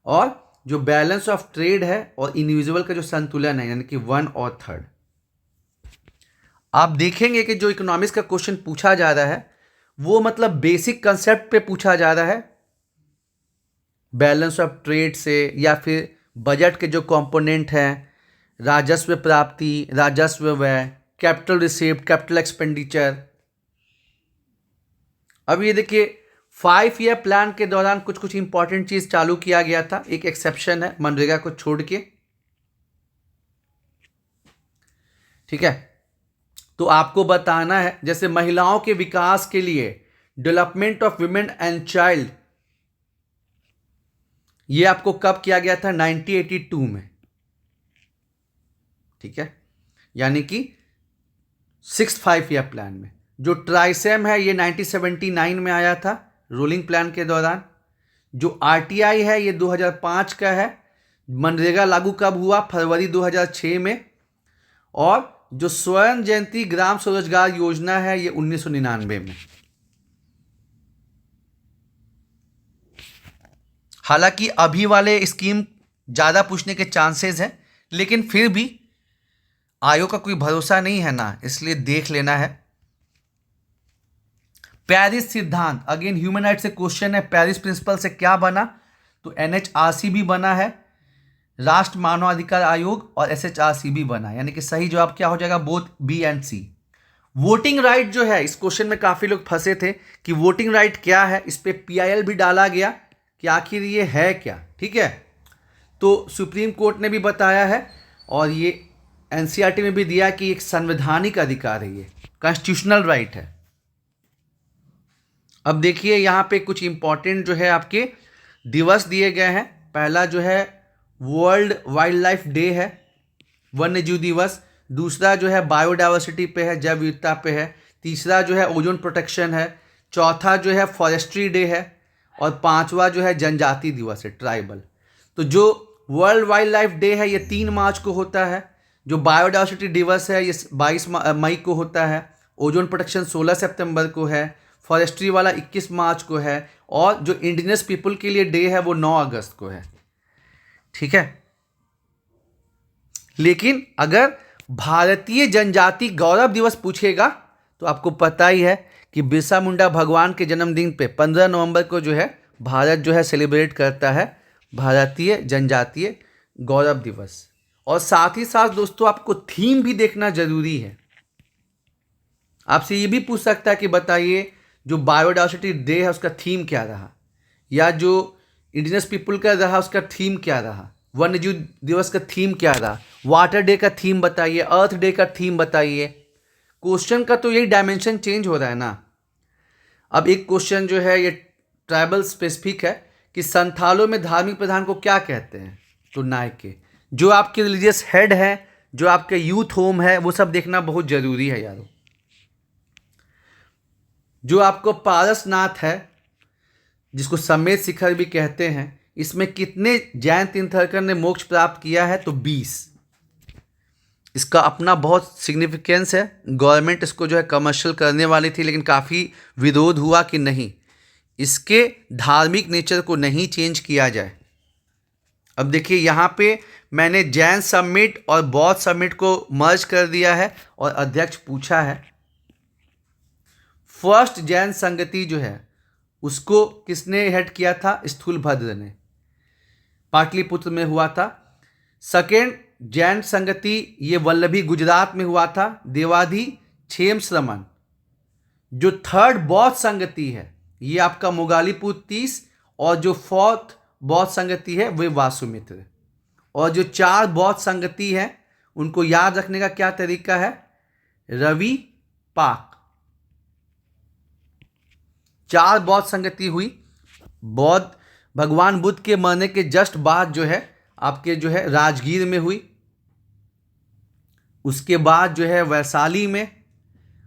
और जो बैलेंस ऑफ ट्रेड है और इंडिविजुअल का जो संतुलन है यानी कि 1 और 3, आप देखेंगे कि जो इकोनॉमिक्स का क्वेश्चन पूछा जा रहा है वो मतलब बेसिक कंसेप्ट पे पूछा जा रहा है, बैलेंस ऑफ ट्रेड से, या फिर बजट के जो कंपोनेंट हैं, राजस्व प्राप्ति, राजस्व व्यय, कैपिटल रिसीव्ड, कैपिटल एक्सपेंडिचर। अब ये देखिए 5 ईयर प्लान के दौरान कुछ कुछ इंपॉर्टेंट चीज चालू किया गया था, एक एक्सेप्शन है मनरेगा को छोड़ के, ठीक है। तो आपको बताना है जैसे महिलाओं के विकास के लिए development of women and child, ये आपको कब किया गया था, 1982 में, ठीक है, यानी कि 6th 5 ईयर प्लान में। जो ट्राइसेम है ये 1979 में आया था रोलिंग प्लान के दौरान। जो आरटीआई है ये 2005 का है। मनरेगा लागू कब हुआ, फरवरी 2006 में। और जो स्वर्ण जयंती ग्राम स्वरोजगार योजना है ये 1999 में। हालांकि अभी वाले स्कीम ज़्यादा पूछने के चांसेस हैं, लेकिन फिर भी आयोग का कोई भरोसा नहीं है ना, इसलिए देख लेना है। पेरिस सिद्धांत, अगेन ह्यूमन राइट से क्वेश्चन है, पेरिस प्रिंसिपल से क्या बना, तो एनएचआरसी भी बना है, राष्ट्र मानवाधिकार आयोग और एसएचआरसी भी बना, यानी कि सही जवाब क्या हो जाएगा, both B and C. Voting right जो है, इस क्वेश्चन में काफ़ी लोग फंसे थे कि वोटिंग राइट क्या है, इस पर पीआईएल भी डाला गया कि आखिर ये है क्या, ठीक है। तो सुप्रीम कोर्ट ने भी बताया है और ये एनसीईआरटी में भी दिया कि एक संवैधानिक अधिकार है, ये कॉन्स्टिट्यूशनल राइट है। अब देखिए यहाँ पे कुछ इंपॉर्टेंट जो है आपके दिवस दिए गए हैं। पहला जो है वर्ल्ड वाइल्ड लाइफ डे है, वन्य जीव दिवस। दूसरा जो है बायोडाइवर्सिटी पे है, जैव विविधता पे है। तीसरा जो है ओजोन प्रोटेक्शन है। चौथा जो है फॉरेस्ट्री डे है। और पांचवा जो है जनजाति दिवस है, ट्राइबल। तो जो वर्ल्ड वाइल्ड लाइफ डे है ये 3 मार्च को होता है। जो बायोडाइवर्सिटी दिवस है ये 22 मई को होता है। ओजोन प्रोटेक्शन 16 सितंबर को है। फॉरेस्ट्री वाला 21 मार्च को है। और जो इंडिजिनस पीपल के लिए डे है वो 9 अगस्त को है, ठीक है। लेकिन अगर भारतीय जनजाति गौरव दिवस पूछेगा तो आपको पता ही है कि बिरसा मुंडा भगवान के जन्मदिन पे 15 नवंबर को जो है भारत जो है सेलिब्रेट करता है भारतीय जनजातीय गौरव दिवस। और साथ ही साथ दोस्तों आपको थीम भी देखना जरूरी है। आपसे ये भी पूछ सकता है कि बताइए जो बायोडाइवर्सिटी डे है उसका थीम क्या रहा, या जो इंडिजिनस पीपल का रहा उसका थीम क्या रहा, वन्य जीव दिवस का थीम क्या रहा, वाटर डे का थीम बताइए, अर्थ डे का थीम बताइए। क्वेश्चन का तो यही डायमेंशन चेंज हो रहा है ना। अब एक क्वेश्चन जो है ये ट्राइबल स्पेसिफिक है कि संथालों में धार्मिक प्रधान को क्या कहते हैं, तो नायके। जो आपके रिलीजियस हेड है, जो आपके यूथ होम है, वो सब देखना बहुत जरूरी है यारों। जो आपको पारसनाथ है जिसको समेत शिखर भी कहते हैं, इसमें कितने जैन तीर्थंकर ने मोक्ष प्राप्त किया है, तो 20। इसका अपना बहुत सिग्निफिकेंस है। गवर्नमेंट इसको जो है कमर्शियल करने वाली थी, लेकिन काफ़ी विरोध हुआ कि नहीं, इसके धार्मिक नेचर को नहीं चेंज किया जाए। अब देखिए यहाँ पे मैंने जैन समिट और बौद्ध समिट को मर्ज कर दिया है और अध्यक्ष पूछा है। फर्स्ट जैन संगति जो है उसको किसने हेड किया था, स्थूलभद्र ने, पाटलिपुत्र में हुआ था। सेकेंड जैन संगति ये वल्लभी गुजरात में हुआ था, देवाधी क्षेम श्रमण। जो थर्ड बौद्ध संगति है ये आपका मुगालीपुर 30, और जो फोर्थ बौद्ध संगति है वे वासुमित्र। और जो 4 बौद्ध संगति है उनको याद रखने का क्या तरीका है, रवि पाक। 4 बौद्ध संगति हुई। बौद्ध भगवान बुद्ध के मरने के जस्ट बाद जो है आपके जो है राजगीर में हुई, उसके बाद जो है वैशाली में,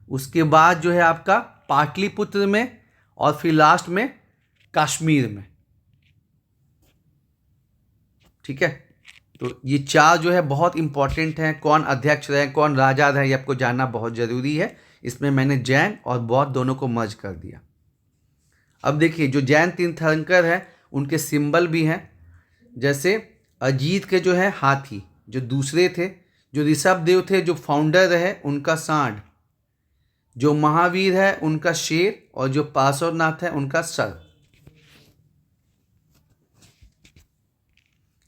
उसके बाद जो है आपका पाटलिपुत्र में, और फिर लास्ट में कश्मीर में। ठीक है, तो ये 4 जो है बहुत इंपॉर्टेंट हैं। कौन अध्यक्ष रहे, कौन राजा रहे, ये आपको जानना बहुत ज़रूरी है। इसमें मैंने जैन और बौद्ध दोनों को मर्ज कर दिया। अब देखिए, जो जैन तीर्थंकर है उनके सिंबल भी हैं, जैसे अजीत के जो है हाथी, जो दूसरे थे, जो ऋषभ देव थे जो फाउंडर रहे उनका सांड, जो महावीर है उनका शेर, और जो पार्श्वनाथ है उनका सर।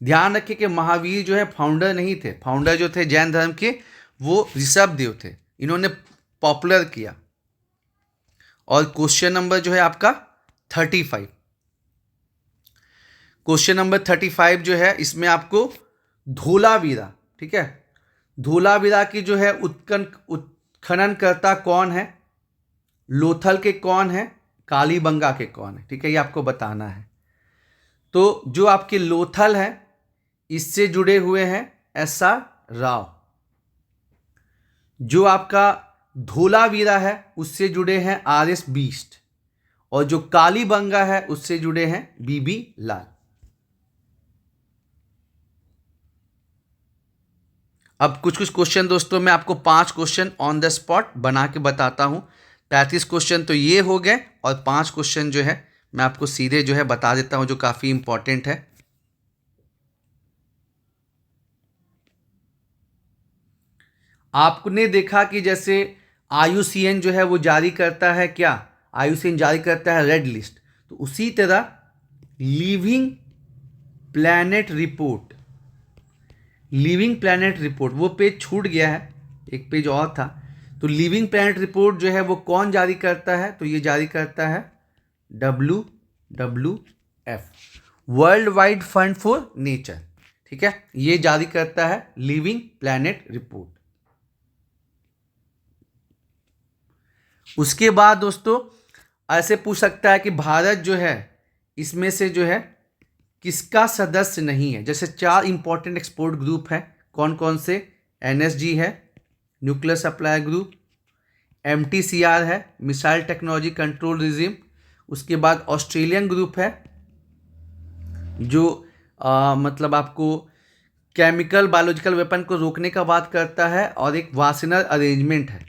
ध्यान रखिए कि महावीर जो है फाउंडर नहीं थे। फाउंडर जो थे जैन धर्म के वो ऋषभ देव थे, इन्होंने पॉपुलर किया। और क्वेश्चन नंबर जो है आपका 35, क्वेश्चन नंबर 35 जो है इसमें आपको धोलावीरा, ठीक है, धोलावीरा की जो है उत्खननकर्ता कौन है, लोथल के कौन है, कालीबंगा के कौन है, ठीक है, ये आपको बताना है। तो जो आपके लोथल है इससे जुड़े हुए हैं SR राव, जो आपका धोलावीरा है उससे जुड़े हैं RS बीस्ट, और जो कालीबंगा है उससे जुड़े हैं BB लाल। अब कुछ क्वेश्चन दोस्तों मैं आपको 5 क्वेश्चन ऑन द स्पॉट बना के बताता हूं। 33 क्वेश्चन तो ये हो गए, और 5 क्वेश्चन जो है मैं आपको सीधे जो है बता देता हूं जो काफ़ी इंपॉर्टेंट है। आपने देखा कि जैसे IUCN जो है वो जारी करता है क्या, IUCN जारी करता है रेड लिस्ट, तो उसी तरह living planet report, living planet report, वो पेज छूट गया है, एक पेज और था। तो लिविंग प्लैनेट रिपोर्ट जो है वो कौन जारी करता है, तो ये जारी करता है WWF, world wide fund for nature, ठीक है, ये जारी करता है लिविंग प्लैनेट रिपोर्ट। उसके बाद दोस्तों ऐसे पूछ सकता है कि भारत जो है इसमें से जो है किसका सदस्य नहीं है। जैसे 4 इंपॉर्टेंट एक्सपोर्ट ग्रुप हैं, कौन कौन से, NSG है, न्यूक्लियर सप्लाई ग्रुप, MTCR है, मिसाइल टेक्नोलॉजी कंट्रोल रिजिम, उसके बाद ऑस्ट्रेलियन ग्रुप है जो मतलब आपको केमिकल बायोलॉजिकल वेपन को रोकने का बात करता है, और एक वासेनर अरेंजमेंट है,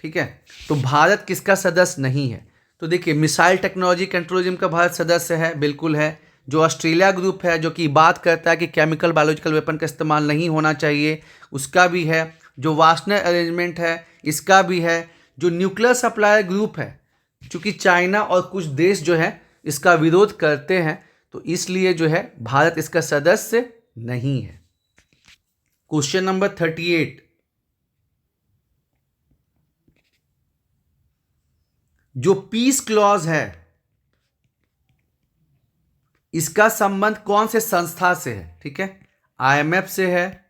ठीक है। तो भारत किसका सदस्य नहीं है, तो देखिए मिसाइल टेक्नोलॉजी कंट्रोलिज्म का भारत सदस्य है, बिल्कुल है। जो ऑस्ट्रेलिया ग्रुप है जो कि बात करता है कि केमिकल बायोलॉजिकल वेपन का इस्तेमाल नहीं होना चाहिए, उसका भी है। जो वासनर अरेंजमेंट है इसका भी है। जो न्यूक्लियर सप्लाई ग्रुप है, चूँकि चाइना और कुछ देश जो है इसका विरोध करते हैं, तो इसलिए जो है भारत इसका सदस्य नहीं है। क्वेश्चन नंबर 38, जो पीस क्लॉज है इसका संबंध कौन से संस्था से है, ठीक है, IMF से है,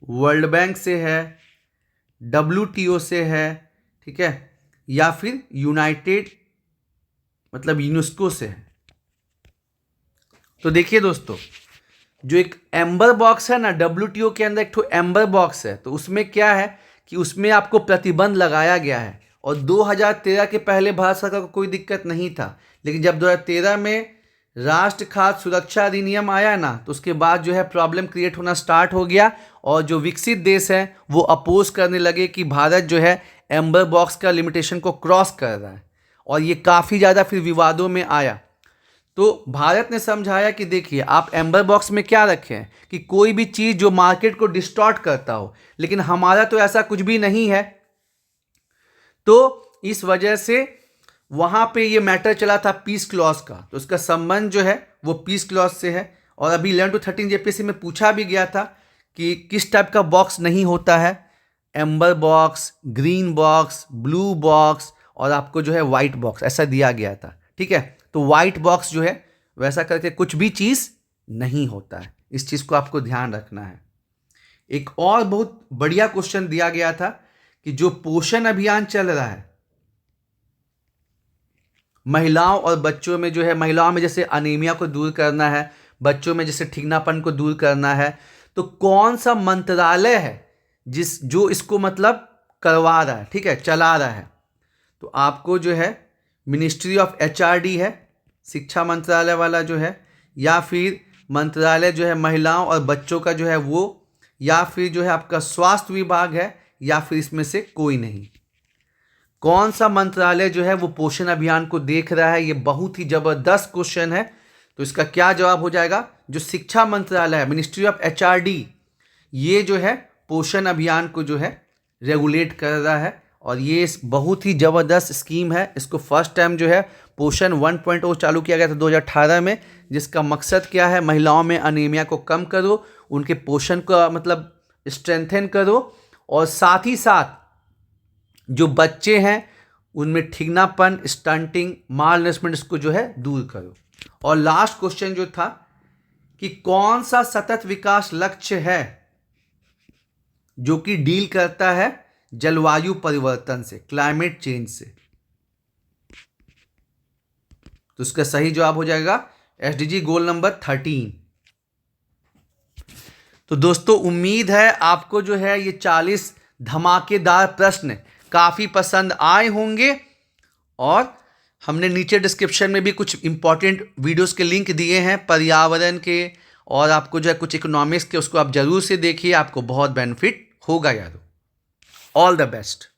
वर्ल्ड बैंक से है, WTO से है, ठीक है, या फिर यूनाइटेड मतलब यूनेस्को से है। तो देखिए दोस्तों, जो एक एम्बर बॉक्स है ना, WTO के अंदर एक ठो एम्बर बॉक्स है, तो उसमें क्या है कि उसमें आपको प्रतिबंध लगाया गया है। और 2013 के पहले भारत सरकार को कोई दिक्कत नहीं था, लेकिन जब 2013 में राष्ट्र खाद्य सुरक्षा अधिनियम आया ना, तो उसके बाद जो है प्रॉब्लम क्रिएट होना स्टार्ट हो गया, और जो विकसित देश हैं वो अपोज करने लगे कि भारत जो है एम्बर बॉक्स का लिमिटेशन को क्रॉस कर रहा है, और ये काफ़ी ज़्यादा फिर विवादों में आया। तो भारत ने समझाया कि देखिए आप एम्बर बॉक्स में क्या रखे हैं कि कोई भी चीज़ जो मार्केट को डिस्टॉर्ट करता हो, लेकिन हमारा तो ऐसा कुछ भी नहीं है। तो इस वजह से वहाँ पे ये मैटर चला था पीस क्लॉज का, तो उसका संबंध जो है वो पीस क्लॉज से है। और अभी 11 to 13 JPSC में पूछा भी गया था कि किस टाइप का बॉक्स नहीं होता है, amber box, green box, blue box, और आपको जो है वाइट बॉक्स, ऐसा दिया गया था, ठीक है। तो वाइट बॉक्स जो है वैसा करके कुछ भी चीज़ नहीं होता है, इस चीज़ को आपको ध्यान रखना है। एक और बहुत बढ़िया क्वेश्चन दिया गया था कि जो पोषण अभियान चल रहा है महिलाओं और बच्चों में जो है, महिलाओं में जैसे अनीमिया को दूर करना है, बच्चों में जैसे ठिगनापन को दूर करना है, तो कौन सा मंत्रालय है जो इसको मतलब करवा रहा है, ठीक है, चला रहा है? तो आपको जो है मिनिस्ट्री ऑफ HRD है, शिक्षा मंत्रालय वाला जो है, या फिर मंत्रालय जो है महिलाओं और बच्चों का जो है वो, या फिर जो है आपका स्वास्थ्य विभाग है, या फिर इसमें से कोई नहीं। कौन सा मंत्रालय जो है वो पोषण अभियान को देख रहा है? ये बहुत ही जबरदस्त क्वेश्चन है। तो इसका क्या जवाब हो जाएगा? जो शिक्षा मंत्रालय है, मिनिस्ट्री ऑफ HRD, ये जो है पोषण अभियान को जो है रेगुलेट कर रहा है। और ये बहुत ही ज़बरदस्त स्कीम है। इसको फर्स्ट टाइम जो है पोषण 1.0 चालू किया गया था 2018 में, जिसका मकसद क्या है? महिलाओं में अनीमिया को कम करो, उनके पोषण का मतलब स्ट्रेंथन करो, और साथ ही साथ जो बच्चे हैं उनमें ठिगनापन, स्टंटिंग, माल नरिशमेंट, इसको जो है दूर करो। और लास्ट क्वेश्चन जो था कि कौन सा सतत विकास लक्ष्य है जो कि डील करता है जलवायु परिवर्तन से, क्लाइमेट चेंज से? तो इसका सही जवाब हो जाएगा SDG गोल नंबर 13। तो दोस्तों उम्मीद है आपको जो है ये 40 धमाकेदार प्रश्न काफ़ी पसंद आए होंगे। और हमने नीचे डिस्क्रिप्शन में भी कुछ इंपॉर्टेंट वीडियोस के लिंक दिए हैं पर्यावरण के, और आपको जो है कुछ इकोनॉमिक्स के, उसको आप जरूर से देखिए, आपको बहुत बेनिफिट होगा यारो। All the best.